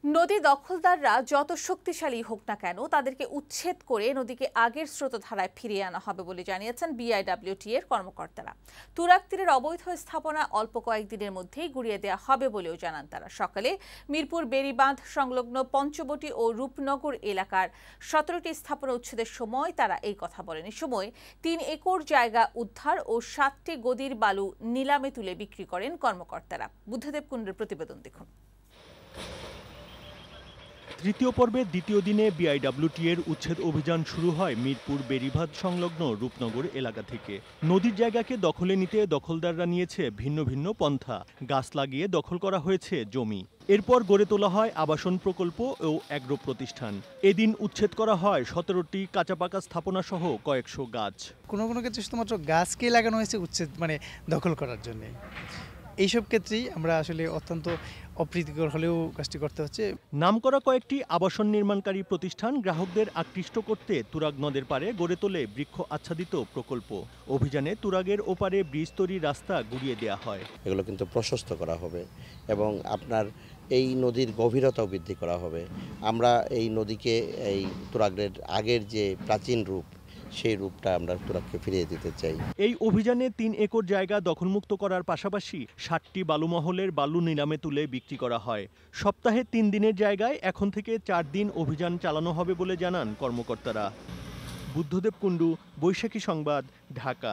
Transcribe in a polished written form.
নদী দখলদাররা যত শক্তিশালী হোক না কেন তাদেরকে উচ্ছেদ করে নদীকে আগের স্রোতধারায় ফিরিয়ে আনা হবে বলে জানিয়েছেন বিআইডব্লিউটি এর কর্মকর্তারা। তুরাগ তীরের অবৈধ স্থাপনা অল্প কয়েকদিনের মধ্যেই গুড়িয়ে দেওয়া হবে বলেও জানান তারা। সকালে মিরপুর বেড়িবাঁধ সংলগ্ন পঞ্চবটি ও রূপনগর এলাকার 17টি স্থাপনা উচ্ছেদের সময় তারা এই কথা বলেন। এ সময় 3 একর জায়গা উদ্ধার ও 7টি গদির বালু নিলামে তুলে বিক্রি করেন কর্মকর্তারা। বুদ্ধদেব কুণ্ডের প্রতিবেদন দেখুন। তৃতীয় পর্বের দ্বিতীয় দিনে বিআইডব্লিউটি এর উচ্ছেদ অভিযান শুরু হয় মিরপুর বেড়িবাঁধ সংলগ্ন রূপনগর এলাকা থেকে। নদীর জায়গাকে দখলে নিতে দখলদাররা নিয়েছে ভিন্ন ভিন্ন পন্থা। গাছ লাগিয়ে দখল করা হয়েছে জমি। এরপর গড়ে তোলা হয় আবাসন প্রকল্প ও অ্যাগ্রো প্রতিষ্ঠান। এদিন উচ্ছেদ করা হয় 17টি কাঁচাপাকা স্থাপনা সহ কয়েকশো গাছ। কোনো কোনো ক্ষেত্রে শুধুমাত্র গাছকে লাগানো হয়েছে উচ্ছেদ দখল করার জন্য। এইসব ক্ষেত্রেই আমরা আসলে অত্যন্ত অপ্রীতিকর হলেও কাজটি করতে হচ্ছে। নামকরা কয়েকটি আবাসন নির্মাণকারী প্রতিষ্ঠান গ্রাহকদের আকৃষ্ট করতে তুরাগ নদের পারে গড়ে তোলে বৃক্ষ আচ্ছাদিত প্রকল্প। অভিযানে তুরাগের ওপারে ব্রিজ তৈরির রাস্তা গুড়িয়ে দেওয়া হয়। এগুলো কিন্তু প্রশস্ত করা হবে এবং আপনার এই নদীর গভীরতাও বৃদ্ধি করা হবে। আমরা এই নদীকে এই তুরাগের আগের যে প্রাচীন রূপ সেই রূপটা আমরা তুরাগকে ফিরিয়ে দিতে চাই। এই অভিযানে 3 একর জায়গা দখলমুক্ত করার পাশাপাশি 7টি বালুমহলের বালু নিলামে তুলে বিক্রি করা হয়। সপ্তাহে 3 দিনের জায়গায় এখন থেকে 4 দিন অভিযান চালানো হবে বলে জানান কর্মকর্তারা। বুদ্ধদেব কুণ্ডু, বৈশাখী সংবাদ, ঢাকা।